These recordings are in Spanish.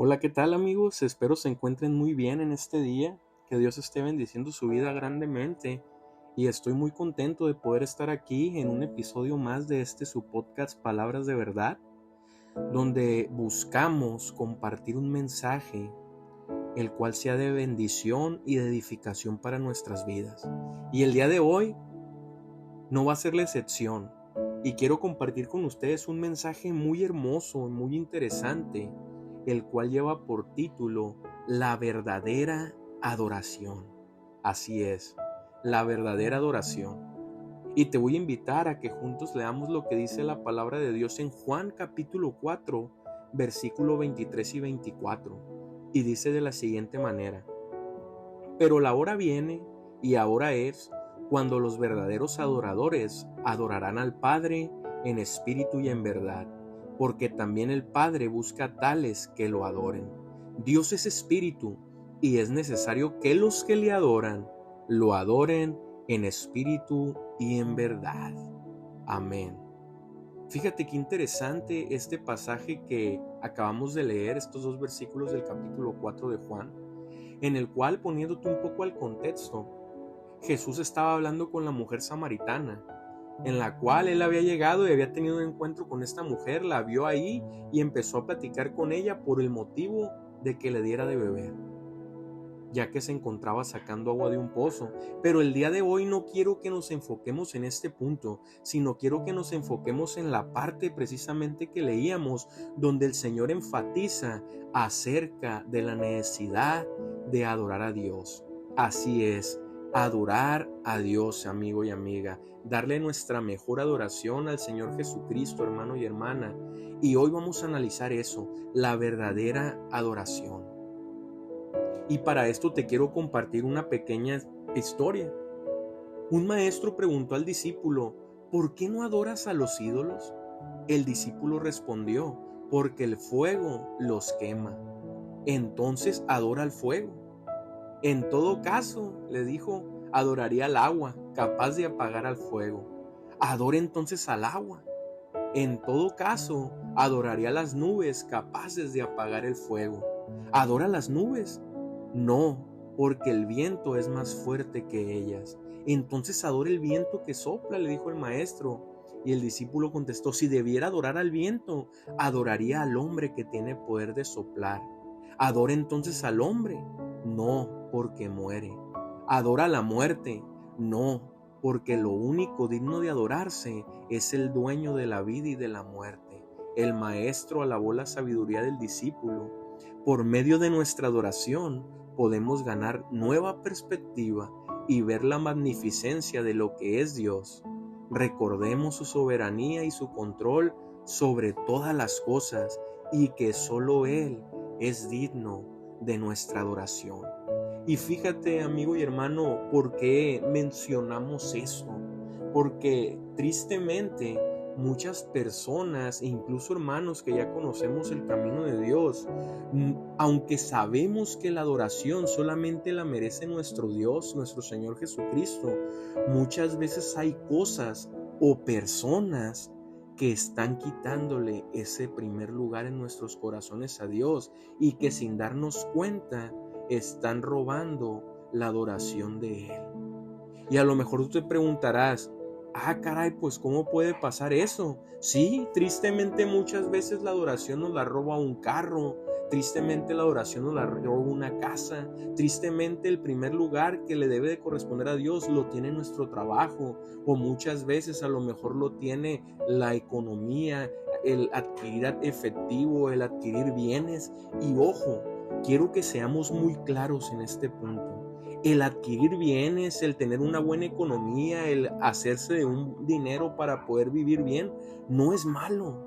Hola, ¿qué tal amigos? Espero se encuentren muy bien en este día, que Dios esté bendiciendo su vida grandemente y estoy muy contento de poder estar aquí en un episodio más de su podcast Palabras de Verdad, donde buscamos compartir un mensaje el cual sea de bendición y de edificación para nuestras vidas. Y el día de hoy no va a ser la excepción y quiero compartir con ustedes un mensaje muy hermoso, muy interesante, el cual lleva por título La verdadera adoración. Así es, la verdadera adoración. Y te voy a invitar a que juntos leamos lo que dice la palabra de Dios en Juan capítulo 4, versículo 23 y 24. Y dice de la siguiente manera: Pero la hora viene, y ahora es, cuando los verdaderos adoradores adorarán al Padre en espíritu y en verdad, porque también el Padre busca tales que lo adoren. Dios es espíritu, y es necesario que los que le adoran lo adoren en espíritu y en verdad. Amén. Fíjate qué interesante este pasaje que acabamos de leer, estos dos versículos del capítulo 4 de Juan, en el cual, poniéndote un poco al contexto, Jesús estaba hablando con la mujer samaritana, en la cual él había llegado y había tenido un encuentro con esta mujer, la vio ahí y empezó a platicar con ella por el motivo de que le diera de beber, ya que se encontraba sacando agua de un pozo. Pero el día de hoy no quiero que nos enfoquemos en este punto, sino quiero que nos enfoquemos en la parte precisamente que leíamos, donde el Señor enfatiza acerca de la necesidad de adorar a Dios. Así es, adorar a Dios, amigo y amiga, darle nuestra mejor adoración al Señor Jesucristo, hermano y hermana. Y hoy vamos a analizar eso, la verdadera adoración. Y para esto te quiero compartir una pequeña historia. Un maestro preguntó al discípulo: ¿por qué no adoras a los ídolos? El discípulo respondió: porque el fuego los quema. Entonces adora al fuego. En todo caso, le dijo, adoraría al agua, capaz de apagar al fuego. Adora entonces al agua. En todo caso, adoraría a las nubes, capaces de apagar el fuego. ¿Adora las nubes? No, porque el viento es más fuerte que ellas. Entonces adora el viento que sopla, le dijo el maestro. Y el discípulo contestó: si debiera adorar al viento, adoraría al hombre que tiene poder de soplar. ¿Adora entonces al hombre? No, porque muere. ¿Adora la muerte? No, porque lo único digno de adorarse es el dueño de la vida y de la muerte. El maestro alabó la sabiduría del discípulo. Por medio de nuestra adoración podemos ganar nueva perspectiva y ver la magnificencia de lo que es Dios. Recordemos su soberanía y su control sobre todas las cosas y que solo Él es digno de nuestra adoración. Y fíjate, amigo y hermano, ¿por qué mencionamos esto? Porque tristemente muchas personas, e incluso hermanos que ya conocemos el camino de Dios, aunque sabemos que la adoración solamente la merece nuestro Dios, nuestro Señor Jesucristo, muchas veces hay cosas o personas que están quitándole ese primer lugar en nuestros corazones a Dios y que sin darnos cuenta están robando la adoración de Él. Y a lo mejor tú te preguntarás: caray, pues ¿cómo puede pasar eso? Sí, tristemente muchas veces la adoración nos la roba un carro, tristemente la adoración nos la roba una casa, tristemente el primer lugar que le debe de corresponder a Dios lo tiene nuestro trabajo, o muchas veces a lo mejor lo tiene la economía, el adquirir efectivo, el adquirir bienes. Y ojo, quiero que seamos muy claros en este punto. El adquirir bienes, el tener una buena economía, el hacerse de un dinero para poder vivir bien, no es malo.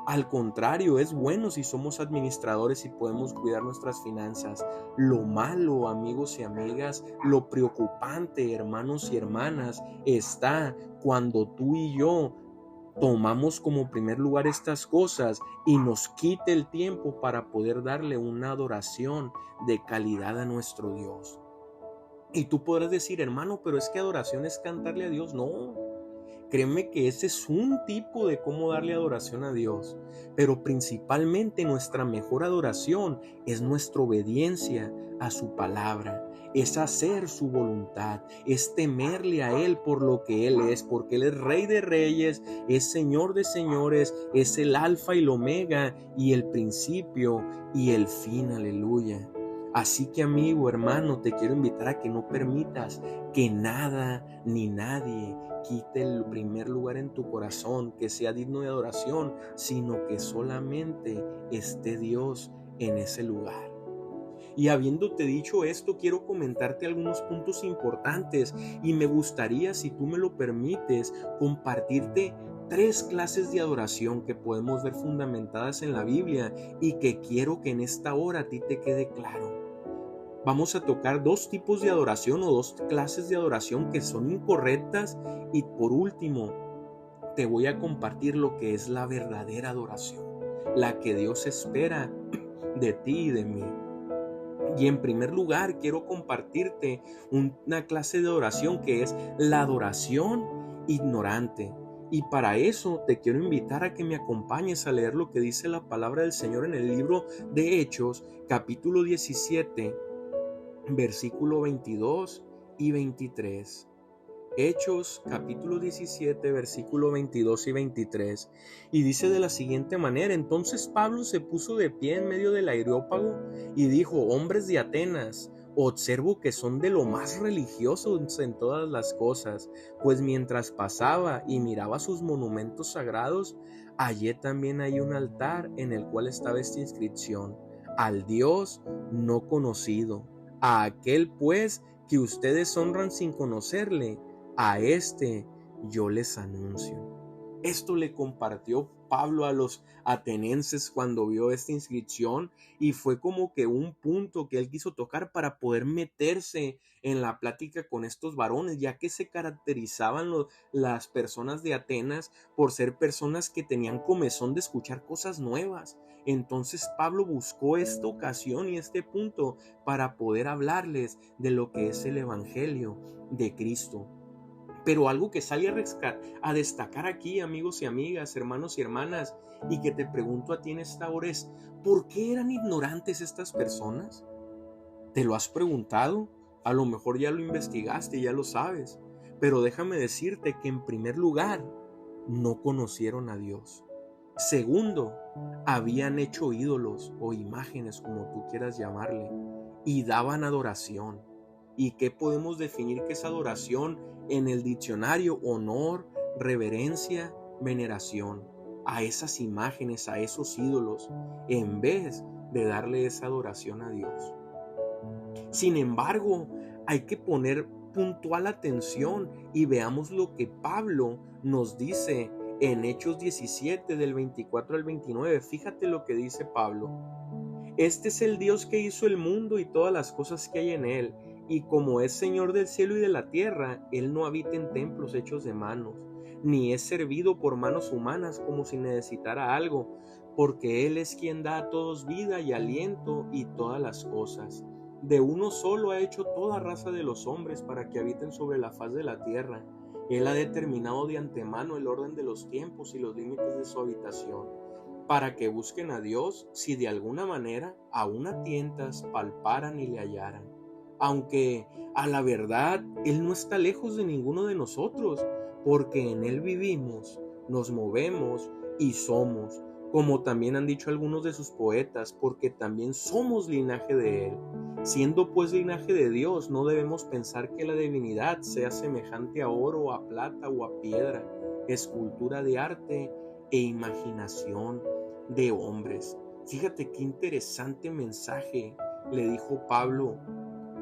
Al contrario, es bueno si somos administradores y podemos cuidar nuestras finanzas. Lo malo, amigos y amigas, lo preocupante, hermanos y hermanas, está cuando tú y yo tomamos como primer lugar estas cosas y nos quite el tiempo para poder darle una adoración de calidad a nuestro Dios. Y tú podrás decir: hermano, pero es que adoración es cantarle a Dios. No, Créeme que ese es un tipo de cómo darle adoración a Dios, pero principalmente nuestra mejor adoración es nuestra obediencia a su palabra, es hacer su voluntad, es temerle a Él por lo que Él es, porque Él es Rey de Reyes, es Señor de Señores, es el Alfa y el Omega y el principio y el fin, aleluya. Así que amigo, hermano, te quiero invitar a que no permitas que nada ni nadie quite el primer lugar en tu corazón, que sea digno de adoración, sino que solamente esté Dios en ese lugar. Y habiéndote dicho esto, quiero comentarte algunos puntos importantes y me gustaría, si tú me lo permites, compartirte 3 clases de adoración que podemos ver fundamentadas en la Biblia y que quiero que en esta hora a ti te quede claro. Vamos a tocar 2 tipos de adoración o 2 clases de adoración que son incorrectas y por último te voy a compartir lo que es la verdadera adoración, la que Dios espera de ti y de mí. Y en primer lugar quiero compartirte una clase de adoración que es la adoración ignorante. Y para eso te quiero invitar a que me acompañes a leer lo que dice la palabra del Señor en el libro de Hechos, capítulo 17, versículo 22 y 23. Hechos capítulo 17 versículo 22 y 23 y dice de la siguiente manera: entonces Pablo se puso de pie en medio del Areópago y dijo: hombres de Atenas, observo que son de lo más religiosos en todas las cosas, pues mientras pasaba y miraba sus monumentos sagrados, hallé también ahí un altar en el cual estaba esta inscripción: al Dios no conocido, a aquel pues que ustedes honran sin conocerle, a este yo les anuncio. Esto le compartió Pablo a los atenienses cuando vio esta inscripción y fue como que un punto que él quiso tocar para poder meterse en la plática con estos varones, ya que se caracterizaban las personas de Atenas por ser personas que tenían comezón de escuchar cosas nuevas. Entonces Pablo buscó esta ocasión y este punto para poder hablarles de lo que es el Evangelio de Cristo. Pero algo que sale a destacar aquí, amigos y amigas, hermanos y hermanas, y que te pregunto a ti en esta hora es: ¿por qué eran ignorantes estas personas? ¿Te lo has preguntado? A lo mejor ya lo investigaste y ya lo sabes, pero déjame decirte que en primer lugar, no conocieron a Dios. Segundo, habían hecho ídolos o imágenes, como tú quieras llamarle, y daban adoración. ¿Y qué podemos definir que es adoración en el diccionario? Honor, reverencia, veneración a esas imágenes, a esos ídolos, en vez de darle esa adoración a Dios. Sin embargo, hay que poner puntual atención y veamos lo que Pablo nos dice en Hechos 17 del 24 al 29. Fíjate lo que dice Pablo: este es el Dios que hizo el mundo y todas las cosas que hay en él, y como es Señor del cielo y de la tierra, Él no habita en templos hechos de manos, ni es servido por manos humanas como si necesitara algo, porque Él es quien da a todos vida y aliento y todas las cosas. De uno solo ha hecho toda raza de los hombres para que habiten sobre la faz de la tierra. Él ha determinado de antemano el orden de los tiempos y los límites de su habitación, para que busquen a Dios si de alguna manera aún a tientas palparan y le hallaran. Aunque a la verdad Él no está lejos de ninguno de nosotros, porque en Él vivimos, nos movemos y somos, como también han dicho algunos de sus poetas, porque también somos linaje de Él. Siendo pues linaje de Dios, no debemos pensar que la divinidad sea semejante a oro, a plata o a piedra, escultura de arte e imaginación de hombres. Fíjate qué interesante mensaje le dijo Pablo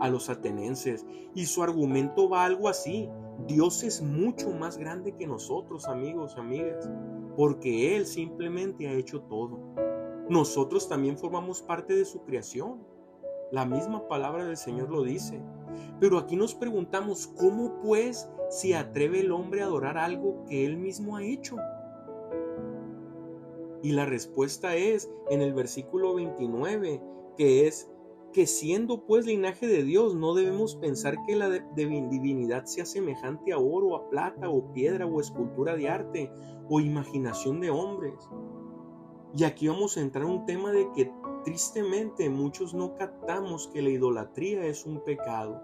a los atenienses, y su argumento va algo así: Dios es mucho más grande que nosotros, amigos, amigas, porque Él simplemente ha hecho todo. Nosotros también formamos parte de su creación. La misma palabra del Señor lo dice. Pero aquí nos preguntamos: ¿cómo pues se atreve el hombre a adorar algo que Él mismo ha hecho? Y la respuesta es en el versículo 29, que es: que siendo pues linaje de Dios, no debemos pensar que la divinidad sea semejante a oro, a plata o piedra o escultura de arte o imaginación de hombres. Y aquí vamos a entrar en un tema de que tristemente muchos no captamos que la idolatría es un pecado.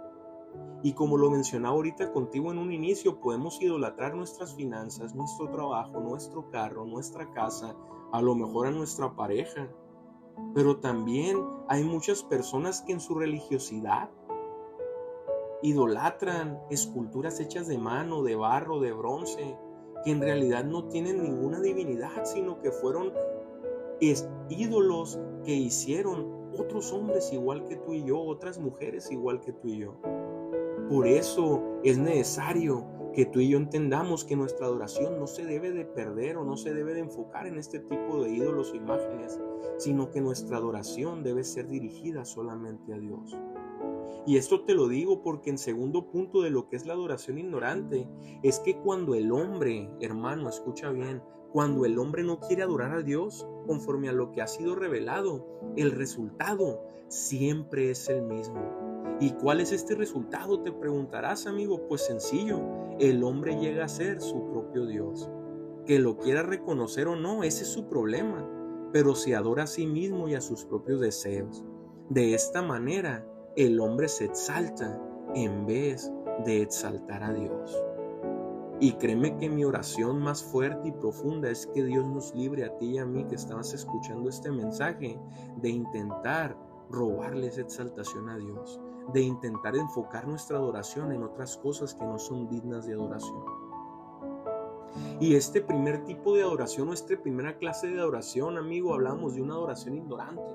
Y como lo mencionaba ahorita contigo en un inicio, podemos idolatrar nuestras finanzas, nuestro trabajo, nuestro carro, nuestra casa, a lo mejor a nuestra pareja. Pero también hay muchas personas que en su religiosidad idolatran esculturas hechas de mano, de barro, de bronce, que en realidad no tienen ninguna divinidad, sino que fueron ídolos que hicieron otros hombres igual que tú y yo, otras mujeres igual que tú y yo. Por eso es necesario que tú y yo entendamos que nuestra adoración no se debe de perder o no se debe de enfocar en este tipo de ídolos o imágenes, sino que nuestra adoración debe ser dirigida solamente a Dios. Y esto te lo digo porque en segundo punto de lo que es la adoración ignorante, es que cuando el hombre, hermano, escucha bien, cuando el hombre no quiere adorar a Dios conforme a lo que ha sido revelado, el resultado siempre es el mismo. ¿Y cuál es este resultado? Te preguntarás, amigo. Pues sencillo, el hombre llega a ser su propio Dios. Que lo quiera reconocer o no, ese es su problema, pero se adora a sí mismo y a sus propios deseos. De esta manera, el hombre se exalta en vez de exaltar a Dios. Y créeme que mi oración más fuerte y profunda es que Dios nos libre a ti y a mí que estabas escuchando este mensaje de intentar robarle esa exaltación a Dios, de intentar enfocar nuestra adoración en otras cosas que no son dignas de adoración. Y este primer tipo de adoración, nuestra primera clase de adoración, amigo, hablamos de una adoración ignorante.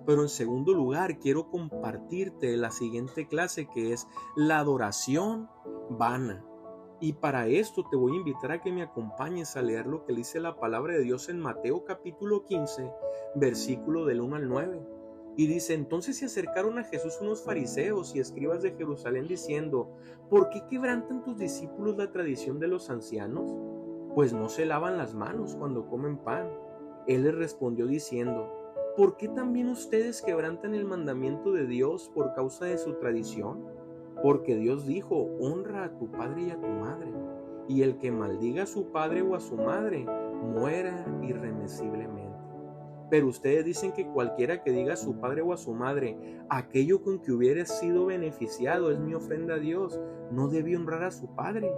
Pero en segundo lugar, quiero compartirte la siguiente clase, que es la adoración vana. Y para esto te voy a invitar a que me acompañes a leer lo que dice la palabra de Dios en Mateo capítulo 15, versículo del 1 al 9. Y dice: entonces se acercaron a Jesús unos fariseos y escribas de Jerusalén diciendo: ¿por qué quebrantan tus discípulos la tradición de los ancianos? Pues no se lavan las manos cuando comen pan. Él les respondió diciendo: ¿por qué también ustedes quebrantan el mandamiento de Dios por causa de su tradición? Porque Dios dijo: honra a tu padre y a tu madre, y el que maldiga a su padre o a su madre muera irremisiblemente. Pero ustedes dicen que cualquiera que diga a su padre o a su madre: aquello con que hubiera sido beneficiado es mi ofrenda a Dios, no debe honrar a su padre.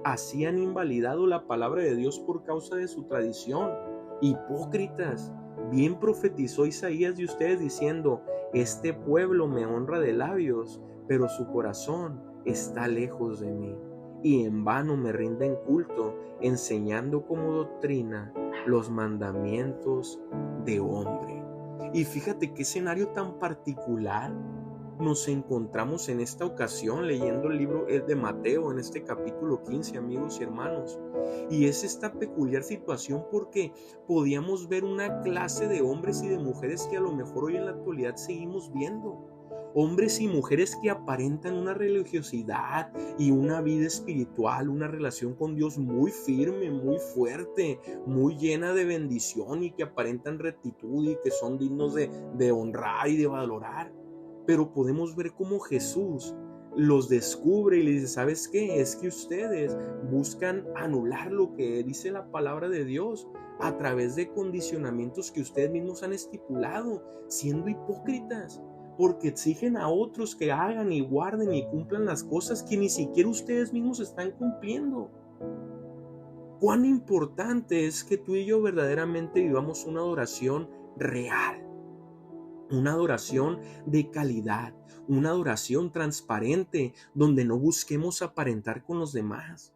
Así han invalidado la palabra de Dios por causa de su tradición. Hipócritas, bien profetizó Isaías de ustedes diciendo: este pueblo me honra de labios, pero su corazón está lejos de mí, y en vano me rinden culto, enseñando como doctrina los mandamientos de hombre. Y fíjate qué escenario tan particular nos encontramos en esta ocasión leyendo el libro de Mateo en este capítulo 15, amigos y hermanos. Y es esta peculiar situación porque podíamos ver una clase de hombres y de mujeres que a lo mejor hoy en la actualidad seguimos viendo. Hombres y mujeres que aparentan una religiosidad y una vida espiritual, una relación con Dios muy firme, muy fuerte, muy llena de bendición, y que aparentan rectitud y que son dignos de honrar y de valorar. Pero podemos ver cómo Jesús los descubre y les dice: ¿sabes qué? Es que ustedes buscan anular lo que dice la palabra de Dios a través de condicionamientos que ustedes mismos han estipulado, siendo hipócritas, porque exigen a otros que hagan y guarden y cumplan las cosas que ni siquiera ustedes mismos están cumpliendo. Cuán importante es que tú y yo verdaderamente vivamos una adoración real, una adoración de calidad, una adoración transparente, donde no busquemos aparentar con los demás,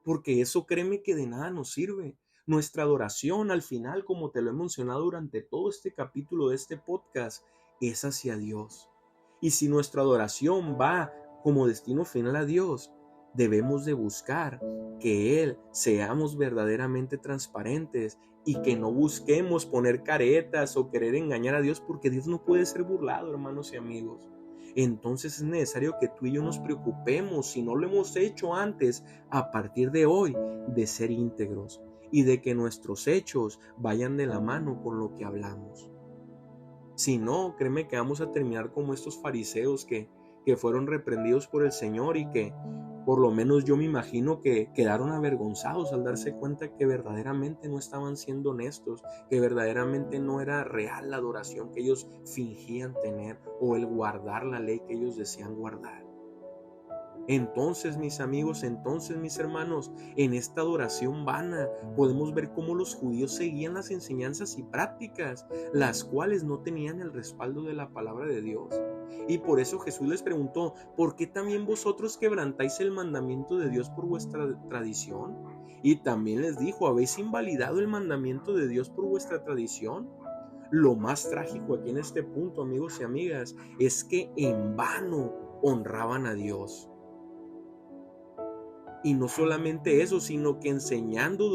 porque eso, créeme, que de nada nos sirve. Nuestra adoración al final, como te lo he mencionado durante todo este capítulo de este podcast, es hacia Dios. Y si nuestra adoración va como destino final a Dios, debemos de buscar que Él seamos verdaderamente transparentes y que no busquemos poner caretas o querer engañar a Dios, porque Dios no puede ser burlado, hermanos y amigos. Entonces es necesario que tú y yo nos preocupemos, si no lo hemos hecho antes, a partir de hoy, de ser íntegros y de que nuestros hechos vayan de la mano con lo que hablamos. Si no, créeme que vamos a terminar como estos fariseos que fueron reprendidos por el Señor y que por lo menos yo me imagino que quedaron avergonzados al darse cuenta que verdaderamente no estaban siendo honestos, que verdaderamente no era real la adoración que ellos fingían tener o el guardar la ley que ellos decían guardar. Entonces, mis amigos, entonces, mis hermanos, en esta adoración vana podemos ver cómo los judíos seguían las enseñanzas y prácticas, las cuales no tenían el respaldo de la palabra de Dios. Y por eso Jesús les preguntó: ¿por qué también vosotros quebrantáis el mandamiento de Dios por vuestra tradición? Y también les dijo: ¿habéis invalidado el mandamiento de Dios por vuestra tradición? Lo más trágico aquí en este punto, amigos y amigas, es que en vano honraban a Dios. Y no solamente eso, sino que enseñando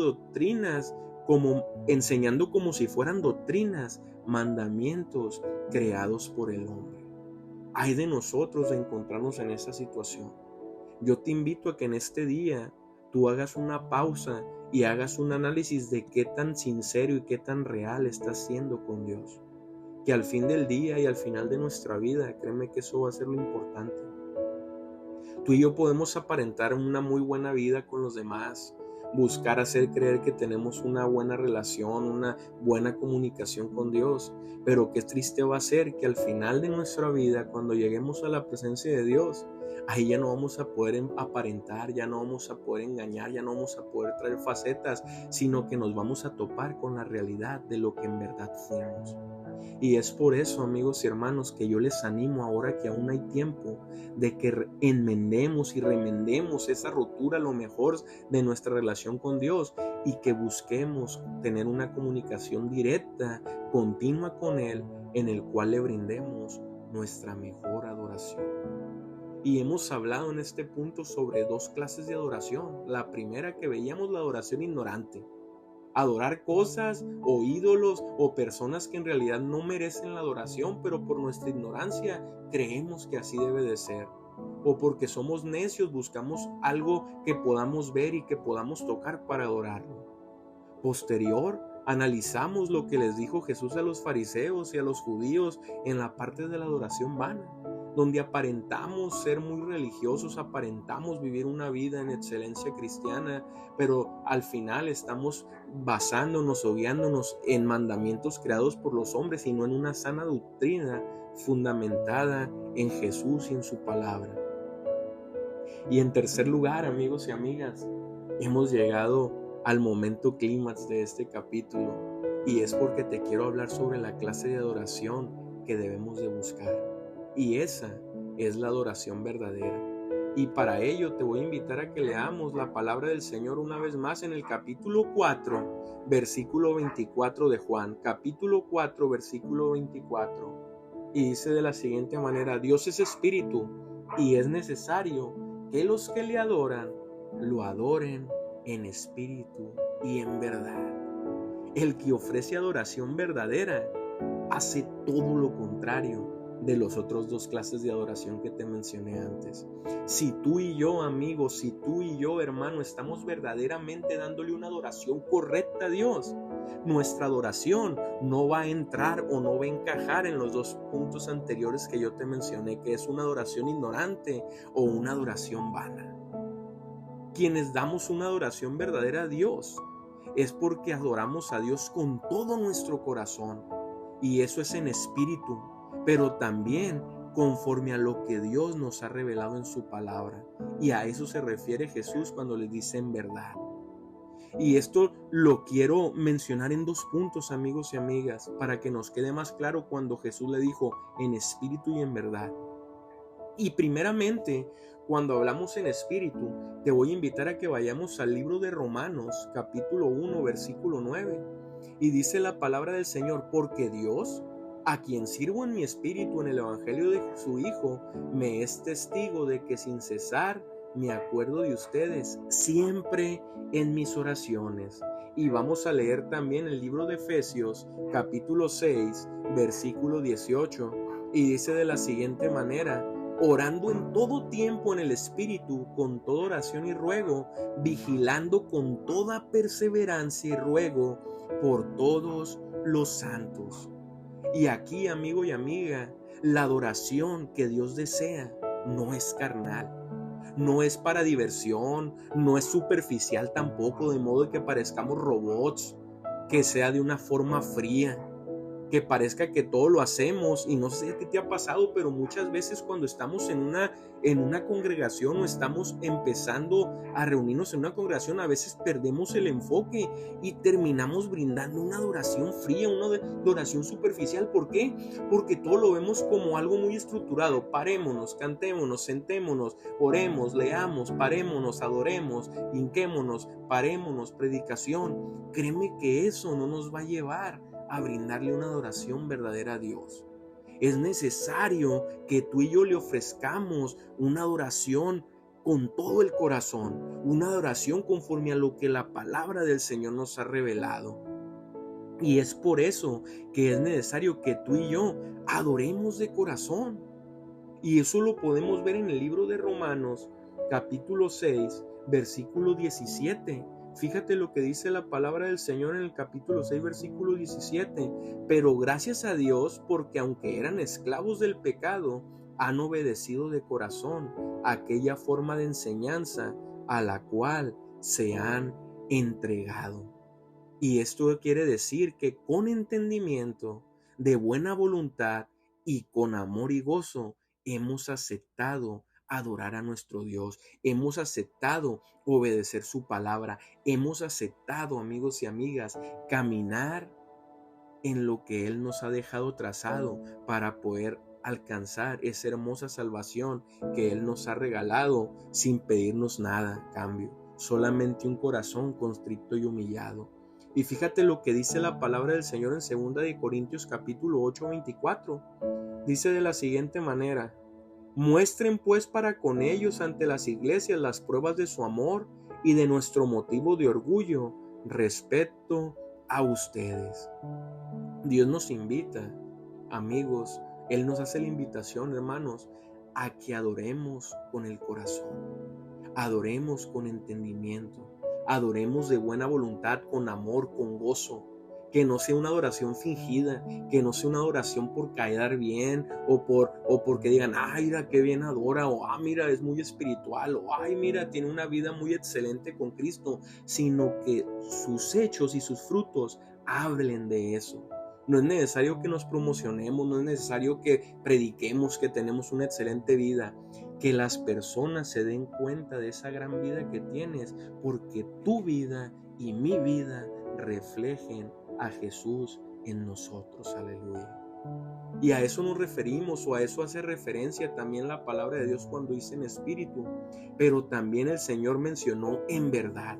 como si fueran doctrinas, mandamientos creados por el hombre. Ay de nosotros de encontrarnos en esa situación. Yo te invito a que en este día tú hagas una pausa y hagas un análisis de qué tan sincero y qué tan real estás siendo con Dios. Que al fin del día y al final de nuestra vida, créeme que eso va a ser lo importante. Tú y yo podemos aparentar una muy buena vida con los demás, buscar hacer creer que tenemos una buena relación, una buena comunicación con Dios, pero qué triste va a ser que al final de nuestra vida, cuando lleguemos a la presencia de Dios, ahí ya no vamos a poder aparentar, ya no vamos a poder engañar, ya no vamos a poder traer facetas, sino que nos vamos a topar con la realidad de lo que en verdad fuimos. Y es por eso, amigos y hermanos, que yo les animo ahora que aún hay tiempo de que enmendemos y remendemos esa rotura a lo mejor de nuestra relación con Dios y que busquemos tener una comunicación directa, continua con Él, en el cual le brindemos nuestra mejor adoración. Y hemos hablado en este punto sobre dos clases de adoración. La primera que veíamos, la adoración ignorante. Adorar cosas o ídolos o personas que en realidad no merecen la adoración, pero por nuestra ignorancia creemos que así debe de ser. O porque somos necios buscamos algo que podamos ver y que podamos tocar para adorarlo. Posterior, analizamos lo que les dijo Jesús a los fariseos y a los judíos en la parte de la adoración vana, donde aparentamos ser muy religiosos, aparentamos vivir una vida en excelencia cristiana, pero al final estamos basándonos o guiándonos en mandamientos creados por los hombres y no en una sana doctrina fundamentada en Jesús y en su palabra. Y en tercer lugar, amigos y amigas, hemos llegado al momento clímax de este capítulo, y es porque te quiero hablar sobre la clase de adoración que debemos de buscar. Y esa es la adoración verdadera. Y para ello te voy a invitar a que leamos la palabra del Señor una vez más en el capítulo 4, versículo 24 de Juan. Capítulo 4, versículo 24. Y dice de la siguiente manera: Dios es espíritu, y es necesario que los que le adoran, lo adoren en espíritu y en verdad. El que ofrece adoración verdadera hace todo lo contrario de las otras dos clases de adoración que te mencioné antes. Si tú y yo, amigos, si tú y yo, hermano, estamos verdaderamente dándole una adoración correcta a Dios, nuestra adoración no va a entrar o no va a encajar en los dos puntos anteriores que yo te mencioné, que es una adoración ignorante o una adoración vana. Quienes damos una adoración verdadera a Dios es porque adoramos a Dios con todo nuestro corazón, y eso es en espíritu, pero también conforme a lo que Dios nos ha revelado en su palabra. Y a eso se refiere Jesús cuando les dice en verdad. Y esto lo quiero mencionar en dos puntos, amigos y amigas, para que nos quede más claro cuando Jesús le dijo en espíritu y en verdad. Y primeramente, cuando hablamos en espíritu, te voy a invitar a que vayamos al libro de Romanos, capítulo 1, versículo 9. Y dice la palabra del Señor: porque Dios, a quien sirvo en mi espíritu en el evangelio de su Hijo, me es testigo de que sin cesar me acuerdo de ustedes siempre en mis oraciones. Y vamos a leer también el libro de Efesios, capítulo 6, versículo 18. Y dice de la siguiente manera: orando en todo tiempo en el Espíritu, con toda oración y ruego, vigilando con toda perseverancia y ruego por todos los santos. Y aquí, amigo y amiga, la adoración que Dios desea no es carnal, no es para diversión, no es superficial tampoco, de modo que parezcamos robots, que sea de una forma fría, que parezca que todo lo hacemos. Y no sé qué te ha pasado, pero muchas veces cuando estamos en una congregación o estamos empezando a reunirnos en una congregación, a veces perdemos el enfoque y terminamos brindando una adoración fría, una adoración superficial. ¿Por qué? Porque todo lo vemos como algo muy estructurado. Parémonos, cantémonos, sentémonos, oremos, leamos, parémonos, adoremos, hinquémonos, parémonos, predicación. Créeme que eso no nos va a llevar a brindarle una adoración verdadera a Dios. Es necesario que tú y yo le ofrezcamos una adoración con todo el corazón, una adoración conforme a lo que la palabra del Señor nos ha revelado. Y es por eso que es necesario que tú y yo adoremos de corazón. Y eso lo podemos ver en el libro de Romanos, capítulo 6, versículo 17. Fíjate lo que dice la palabra del Señor en el capítulo 6, versículo 17. Pero gracias a Dios, porque aunque eran esclavos del pecado, han obedecido de corazón aquella forma de enseñanza a la cual se han entregado. Y esto quiere decir que con entendimiento, de buena voluntad y con amor y gozo, hemos aceptado adorar a nuestro Dios, hemos aceptado obedecer su palabra, hemos aceptado, amigos y amigas, caminar en lo que Él nos ha dejado trazado para poder alcanzar esa hermosa salvación que Él nos ha regalado sin pedirnos nada a cambio, solamente un corazón constricto y humillado. Y fíjate lo que dice la palabra del Señor en 2 de Corintios capítulo 8, 24. Dice de la siguiente manera: muestren pues para con ellos ante las iglesias las pruebas de su amor y de nuestro motivo de orgullo respecto a ustedes. Dios nos invita, amigos, Él nos hace la invitación, hermanos, a que adoremos con el corazón, adoremos con entendimiento, adoremos de buena voluntad, con amor, con gozo. Que no sea una adoración fingida, que no sea una adoración por quedar bien o porque digan, ay, mira qué bien adora, o mira, es muy espiritual, o ay, mira, tiene una vida muy excelente con Cristo, sino que sus hechos y sus frutos hablen de eso. No es necesario que nos promocionemos, no es necesario que prediquemos que tenemos una excelente vida. Que las personas se den cuenta de esa gran vida que tienes, porque tu vida y mi vida reflejen a Jesús en nosotros. Aleluya. Y a eso nos referimos, o a eso hace referencia también la palabra de Dios cuando dice en espíritu, pero también el Señor mencionó en verdad.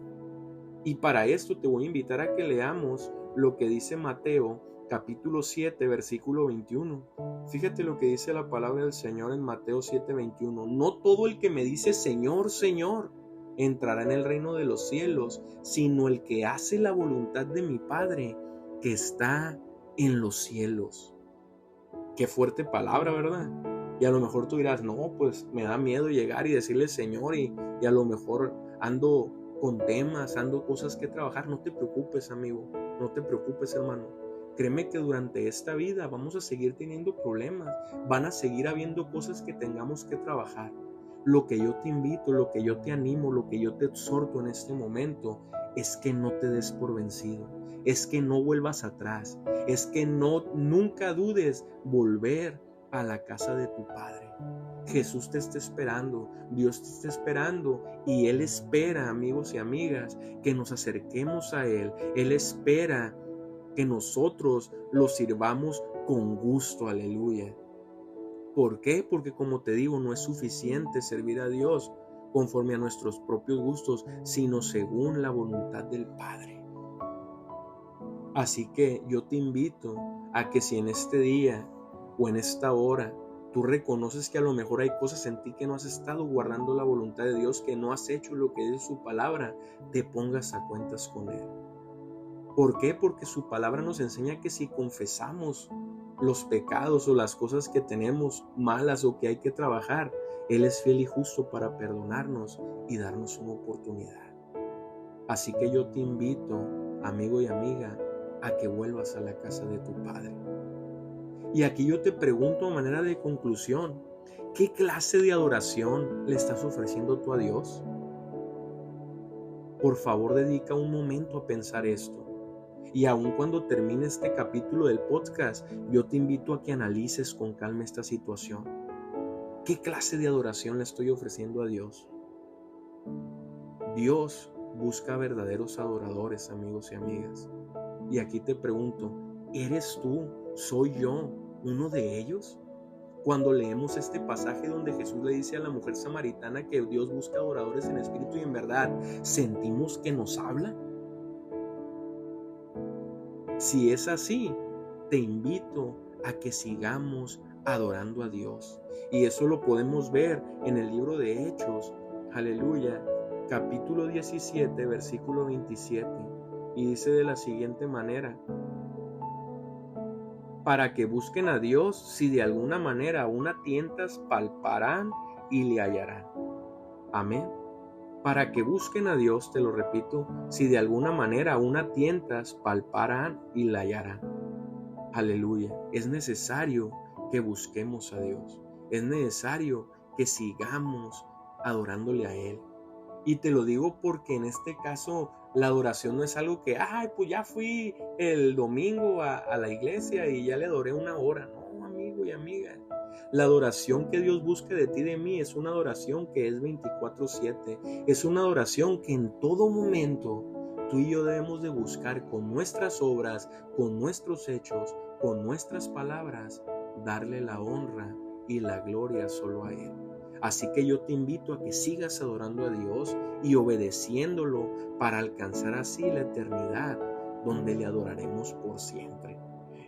Y para esto te voy a invitar a que leamos lo que dice Mateo capítulo 7 versículo 21. Fíjate lo que dice la palabra del Señor en Mateo 7, 21. No todo el que me dice Señor, Señor, entrará en el reino de los cielos, sino el que hace la voluntad de mi Padre que está en los cielos. Qué fuerte palabra, ¿verdad? Y a lo mejor tú dirás, no, pues me da miedo llegar y decirle Señor, y a lo mejor ando con temas, ando cosas que trabajar. No te preocupes, amigo, no te preocupes, hermano. Créeme que durante esta vida vamos a seguir teniendo problemas, van a seguir habiendo cosas que tengamos que trabajar. Lo que yo te invito, lo que yo te animo, lo que yo te exhorto en este momento es que no te des por vencido, es que no vuelvas atrás, es que nunca dudes volver a la casa de tu Padre. Jesús te está esperando, Dios te está esperando, y Él espera, amigos y amigas, que nos acerquemos a Él. Él espera que nosotros lo sirvamos con gusto. Aleluya. ¿Por qué? Porque, como te digo, no es suficiente servir a Dios conforme a nuestros propios gustos, sino según la voluntad del Padre. Así que yo te invito a que, si en este día o en esta hora tú reconoces que a lo mejor hay cosas en ti que no has estado guardando la voluntad de Dios, que no has hecho lo que dice su palabra, te pongas a cuentas con Él. ¿Por qué? Porque su palabra nos enseña que si confesamos los pecados o las cosas que tenemos malas o que hay que trabajar, Él es fiel y justo para perdonarnos y darnos una oportunidad. Así que yo te invito, amigo y amiga, a que vuelvas a la casa de tu Padre. Y aquí yo te pregunto a manera de conclusión, ¿qué clase de adoración le estás ofreciendo tú a Dios? Por favor, dedica un momento a pensar esto. Y aun cuando termine este capítulo del podcast, yo te invito a que analices con calma esta situación. ¿Qué clase de adoración le estoy ofreciendo a Dios? Dios busca verdaderos adoradores, amigos y amigas. Y aquí te pregunto, ¿eres tú, soy yo, uno de ellos? Cuando leemos este pasaje donde Jesús le dice a la mujer samaritana que Dios busca adoradores en espíritu y en verdad, ¿sentimos que nos habla? Si es así, te invito a que sigamos adorando a Dios. Y eso lo podemos ver en el libro de Hechos, aleluya, capítulo 17, versículo 27. Y dice de la siguiente manera: para que busquen a Dios, si de alguna manera aún a tientas palparán y le hallarán. Amén. Para que busquen a Dios, te lo repito, si de alguna manera aún a tientas palparán y la hallarán. Aleluya. Es necesario que busquemos a Dios. Es necesario que sigamos adorándole a Él. Y te lo digo porque en este caso la adoración no es algo que, pues ya fui el domingo a la iglesia y ya le adoré una hora. No, amigo y amiga. La adoración que Dios busca de ti y de mí es una adoración que es 24/7. Es una adoración que en todo momento tú y yo debemos de buscar con nuestras obras, con nuestros hechos, con nuestras palabras, darle la honra y la gloria solo a Él. Así que yo te invito a que sigas adorando a Dios y obedeciéndolo para alcanzar así la eternidad, donde le adoraremos por siempre.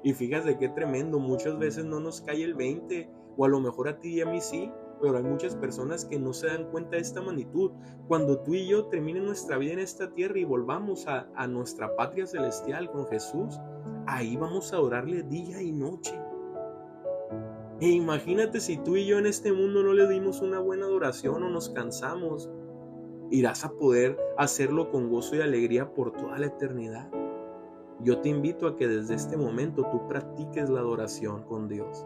Y fíjate qué tremendo, muchas veces no nos cae el 20, o a lo mejor a ti y a mí sí, pero hay muchas personas que no se dan cuenta de esta magnitud. Cuando tú y yo termine nuestra vida en esta tierra y volvamos a nuestra patria celestial con Jesús, ahí vamos a adorarle día y noche. E imagínate si tú y yo en este mundo no le dimos una buena adoración o nos cansamos, irás a poder hacerlo con gozo y alegría por toda la eternidad. Yo te invito a que desde este momento tú practiques la adoración con Dios,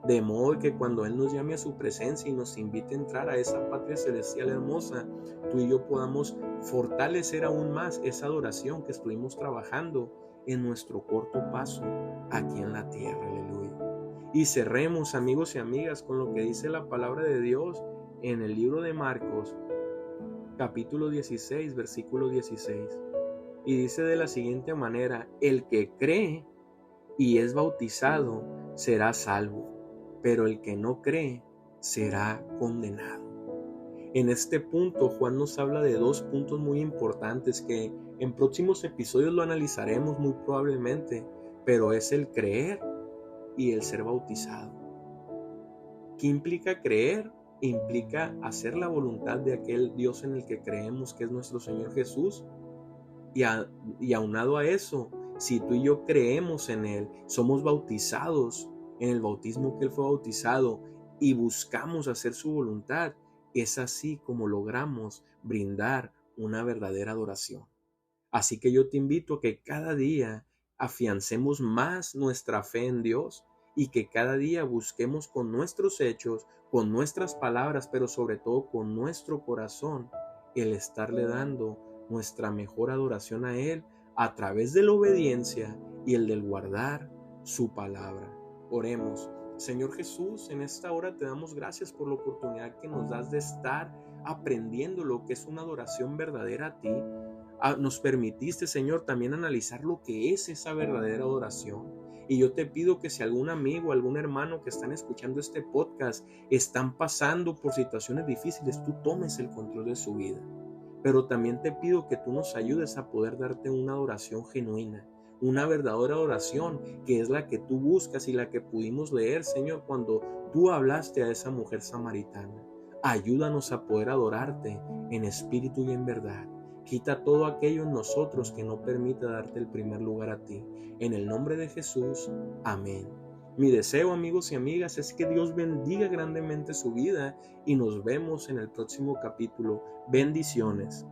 de modo que cuando Él nos llame a su presencia y nos invite a entrar a esa patria celestial hermosa, tú y yo podamos fortalecer aún más esa adoración que estuvimos trabajando en nuestro corto paso aquí en la tierra. Aleluya. Y cerremos, amigos y amigas, con lo que dice la palabra de Dios en el libro de Marcos, capítulo 16, versículo 16. Y dice de la siguiente manera: el que cree y es bautizado será salvo, pero el que no cree será condenado. En este punto, Juan nos habla de dos puntos muy importantes que en próximos episodios lo analizaremos muy probablemente, pero es el creer y el ser bautizado. ¿Qué implica creer? Implica hacer la voluntad de aquel Dios en el que creemos, que es nuestro Señor Jesús. Y aunado a eso, si tú y yo creemos en Él, somos bautizados en el bautismo que Él fue bautizado y buscamos hacer su voluntad, es así como logramos brindar una verdadera adoración. Así que yo te invito a que cada día afiancemos más nuestra fe en Dios y que cada día busquemos con nuestros hechos, con nuestras palabras, pero sobre todo con nuestro corazón, el estarle dando nuestra mejor adoración a Él a través de la obediencia y el del guardar su palabra. Oremos. Señor Jesús, en esta hora te damos gracias por la oportunidad que nos das de estar aprendiendo lo que es una adoración verdadera a ti. Nos permitiste, Señor, también analizar lo que es esa verdadera adoración. Y yo te pido que si algún amigo, algún hermano que están escuchando este podcast están pasando por situaciones difíciles, tú tomes el control de su vida. Pero también te pido que tú nos ayudes a poder darte una adoración genuina, una verdadera adoración que es la que tú buscas y la que pudimos leer, Señor, cuando tú hablaste a esa mujer samaritana. Ayúdanos a poder adorarte en espíritu y en verdad. Quita todo aquello en nosotros que no permita darte el primer lugar a ti. En el nombre de Jesús, amén. Mi deseo, amigos y amigas, es que Dios bendiga grandemente su vida y nos vemos en el próximo capítulo. Bendiciones.